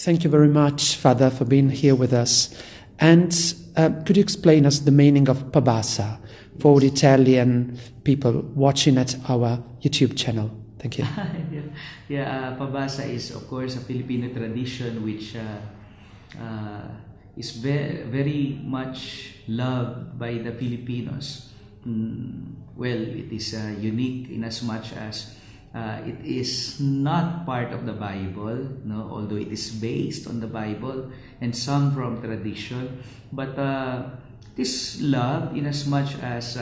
Thank you very much, Father, for being here with us. And could you explain us the meaning of pabasa for the Italian people watching at our YouTube channel? Thank you. Pabasa is, of course, a Filipino tradition which is very much loved by the Filipinos. Well, it is unique in as much as it is not part of the Bible, no, although it is based on the Bible and some from tradition, but it is loved in as much as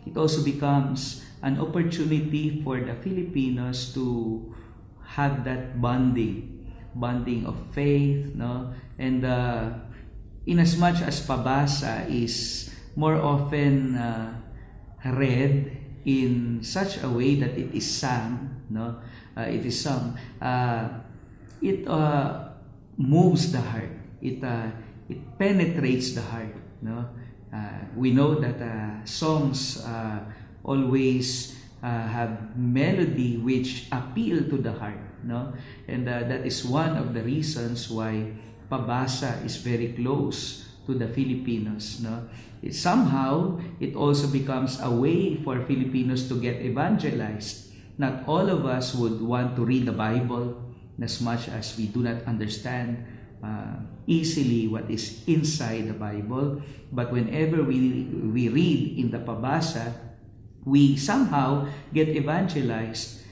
it also becomes an opportunity for the Filipinos to have that bonding of faith, no, and in as much as pabasa is more often read in such a way that it is sung, no, it is sung. It moves the heart. It penetrates the heart. No, we know that songs always have melody which appeal to the heart. No, and that is one of the reasons why pabasa is very close to the Filipinos. No, somehow it also becomes a way for Filipinos to get evangelized. Not all of us would want to read the Bible as much as we do not understand easily what is inside the Bible. But whenever we read in the pabasa, we somehow get evangelized,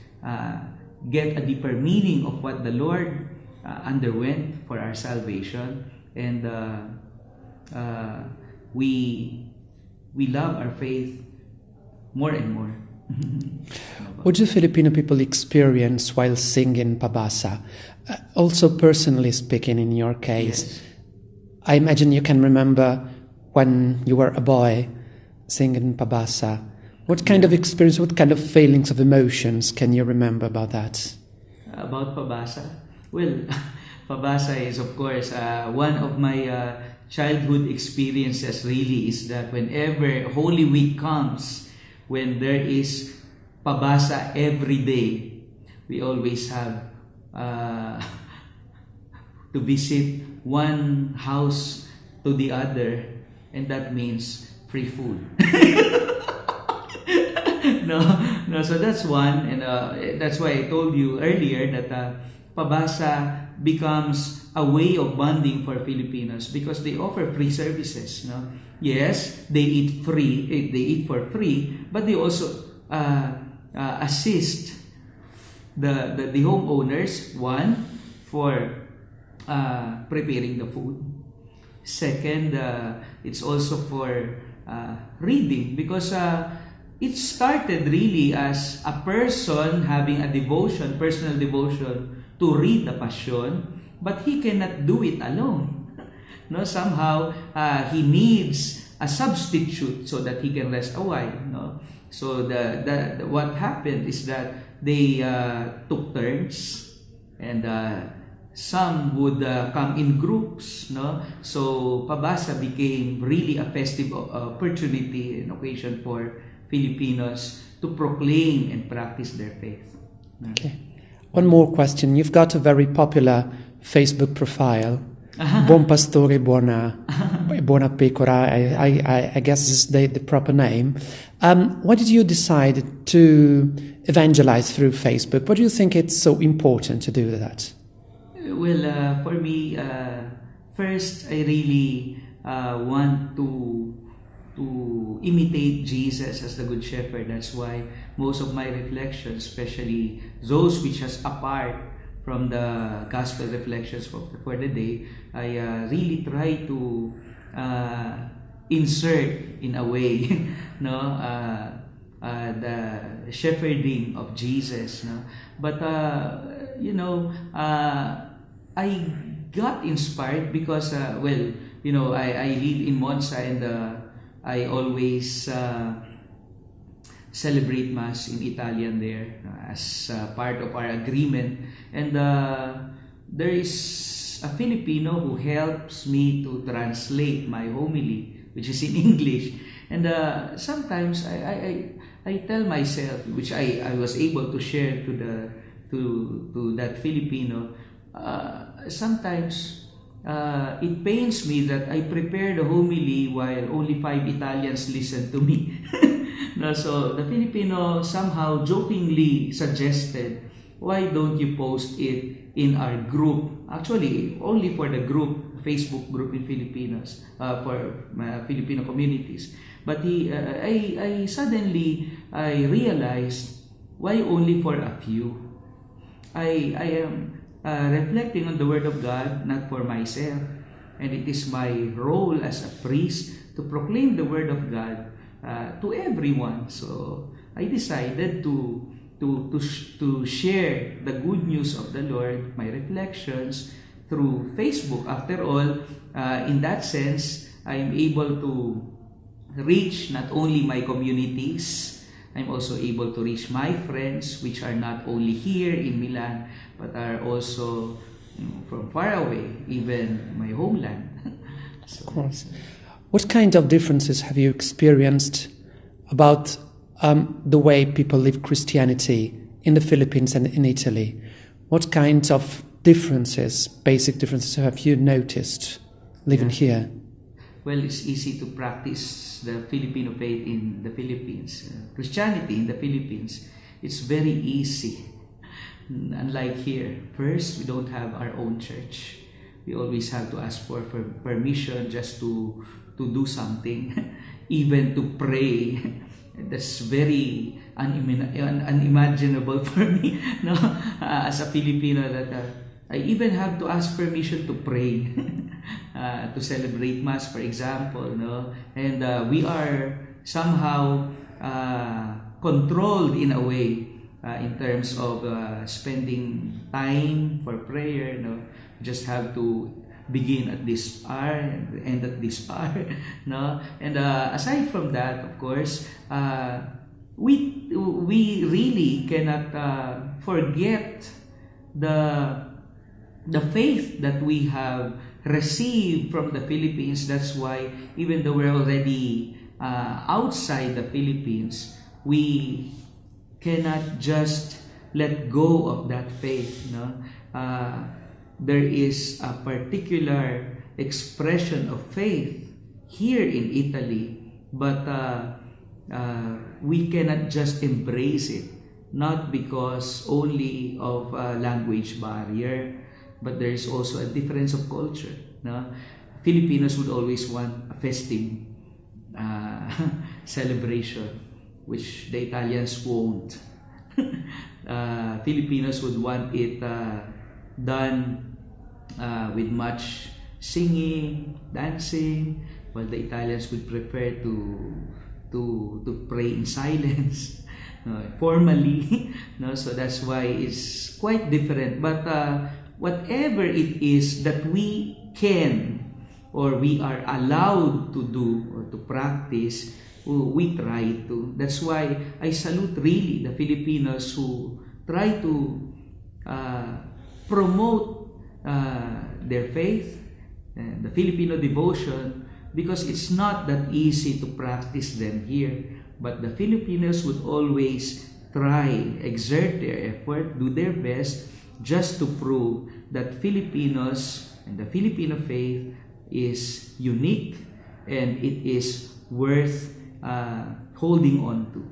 get a deeper meaning of what the Lord underwent for our salvation, and we love our faith more and more. What do Filipino people experience while singing pabasa? Also personally speaking, in your case, yes. I imagine you can remember when you were a boy singing pabasa. What kind of experience, what kind of feelings of emotions can you remember about that? About pabasa? Well, pabasa is of course one of my childhood experiences. Really is that whenever Holy Week comes, when there is pabasa every day, we always have to visit one house to the other, and that means free food. No, so that's one, and that's why I told you earlier that pabasa becomes a way of bonding for Filipinos because they offer free services. No, yes, they eat free, they eat for free, but they also assist the homeowners. One, for preparing the food. Second, it's also for reading, because it started really as a person having a devotion, personal devotion, to read the Passion, but he cannot do it alone. No, somehow he needs a substitute so that he can rest a while. No, so what happened is that they took turns, and some would come in groups. No, so pabasa became really a festive opportunity and occasion for Filipinos to proclaim and practice their faith. Okay. One more question. You've got a very popular Facebook profile. Buon Pastore, Buona Pecora. I guess this is the proper name. Why did you decide to evangelize through Facebook? What do you think it's so important to do that? Well, for me, first, I really want to imitate Jesus as the Good Shepherd. That's why most of my reflections, especially those which is apart from the Gospel reflections for the day, I really try to insert in a way, no, the shepherding of Jesus. No? But I got inspired because, I live in Monza, and I always celebrate Mass in Italian there as part of our agreement. And there is a Filipino who helps me to translate my homily, which is in English. And sometimes I tell myself, which I was able to share to that Filipino, sometimes it pains me that I prepare the homily while only 5 Italians listen to me. No, so the Filipino somehow jokingly suggested, why don't you post it in our group? Actually, only for the group, Facebook group in Filipinos, for Filipino communities. But I suddenly I realized, why only for a few? I am reflecting on the Word of God, not for myself. And it is my role as a priest to proclaim the Word of God to everyone. So I decided to share the good news of the Lord, my reflections, through Facebook. After all, in that sense, I'm able to reach not only my communities, I'm also able to reach my friends, which are not only here in Milan, but are also from far away, even my homeland. So, of course. What kind of differences have you experienced about the way people live Christianity in the Philippines and in Italy? What kinds of differences, basic differences, have you noticed living here? Well, it's easy to practice the Filipino faith in the Philippines. Christianity in the Philippines, it's very easy. Unlike here, first, we don't have our own church. We always have to ask for permission just to do something, even to pray. That's very unimaginable for me, no? As a Filipino, that I even have to ask permission to pray, to celebrate Mass, for example, no? And we are somehow controlled in a way in terms of spending time for prayer, no? Just have to begin at this hour and end at this hour, no? And aside from that, of course, we really cannot forget the faith that we have received from the Philippines. That's why even though we're already outside the Philippines, we cannot just let go of that faith, no? There is a particular expression of faith here in Italy, but we cannot just embrace it, not because only of a language barrier, but there is also a difference of culture, no? Filipinos would always want a festive celebration, which the Italians won't. Filipinos would want it done with much singing, dancing, while the Italians would prefer to pray in silence, formally. No? So that's why it's quite different. But whatever it is that we can or we are allowed to do or to practice, we try to. That's why I salute really the Filipinos who try to promote their faith, the Filipino devotion, because it's not that easy to practice them here. But the Filipinos would always try, exert their effort, do their best just to prove that Filipinos and the Filipino faith is unique and it is worth holding on to.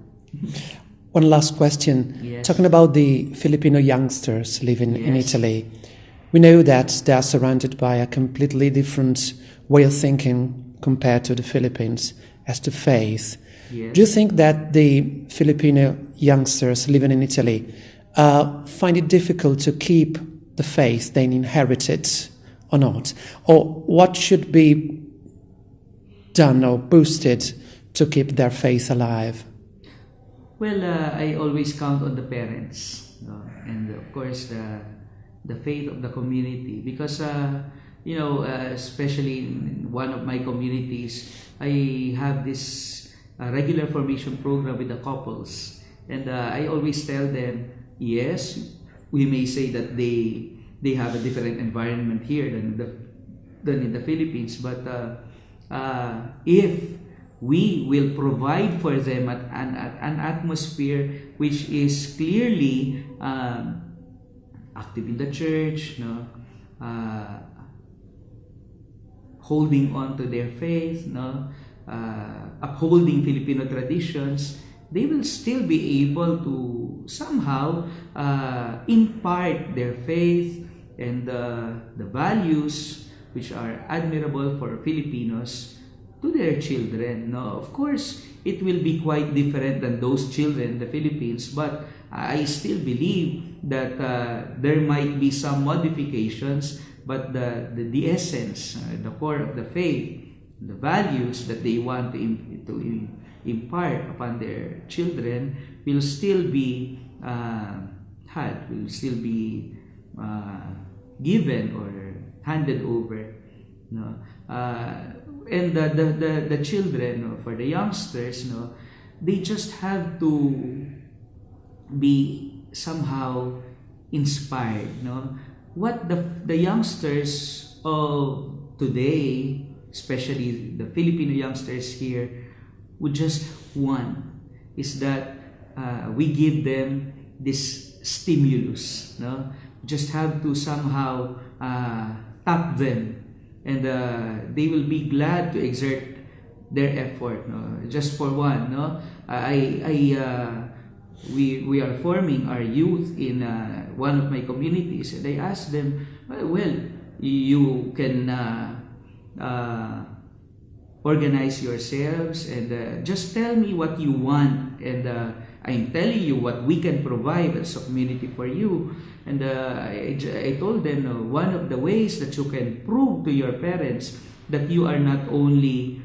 One last question. Yes. Talking about the Filipino youngsters living in Yes. Italy, we know that they are surrounded by a completely different way of thinking compared to the Philippines as to faith. Yes. Do you think that the Filipino youngsters living in Italy find it difficult to keep the faith they inherited or not? Or what should be done or boosted to keep their faith alive? Well, I always count on the parents, and of course the faith of the community, because especially in one of my communities, I have this regular formation program with the couples, and I always tell them, yes, we may say that they have a different environment here than in the Philippines, but if we will provide for them an atmosphere which is clearly active in the church, no? holding on to their faith, no, upholding Filipino traditions, they will still be able to somehow impart their faith and the values which are admirable for Filipinos to their children. No, of course, it will be quite different than those children in the Philippines, but I still believe that there might be some modifications, but the essence, the core of the faith, the values that they want to impart upon their children will still be will still be given or handed over. No? And the children, no, for the youngsters, no, they just have to be somehow inspired. No? What the youngsters of today, especially the Filipino youngsters here, would just want is that we give them this stimulus. No? Just have to somehow tap them, and they will be glad to exert their effort. No? Just for one, no, we are forming our youth in one of my communities, and I asked them, well, you can organize yourselves and just tell me what you want, and I'm telling you what we can provide as a community for you. And I told them, one of the ways that you can prove to your parents that you are not only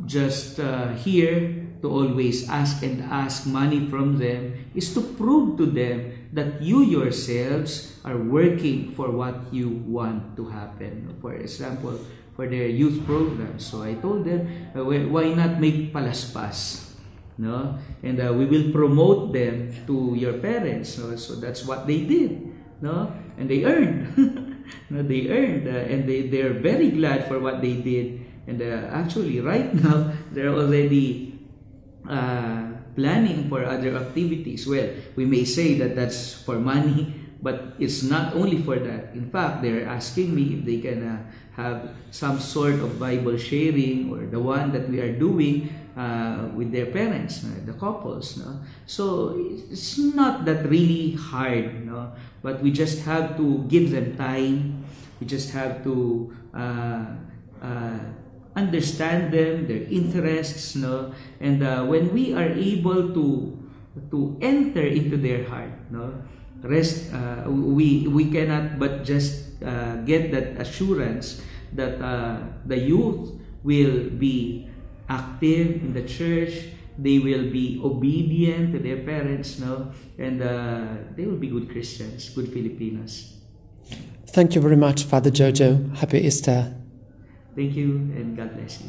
just here to always ask and ask money from them is to prove to them that you yourselves are working for what you want to happen. For example, for their youth programs. So I told them, why not make palaspas? No? And we will promote them to your parents. So that's what they did. No? And they earned. No, they earned. And they're very glad for what they did. And actually, right now, they're already planning for other activities. Well, we may say that that's for money, but it's not only for that. In fact, they're asking me if they can have some sort of Bible sharing, or the one that we are doing with their parents, the couples. No? So it's not that really hard, no? But we just have to give them time. We just have to understand them, their interests, no? And when we are able to enter into their heart, no, we cannot but just get that assurance that the youth will be active in the church, they will be obedient to their parents, no, and they will be good Christians, good Filipinos. Thank you very much, Father Jojo. Happy Easter. Thank you, and God bless you.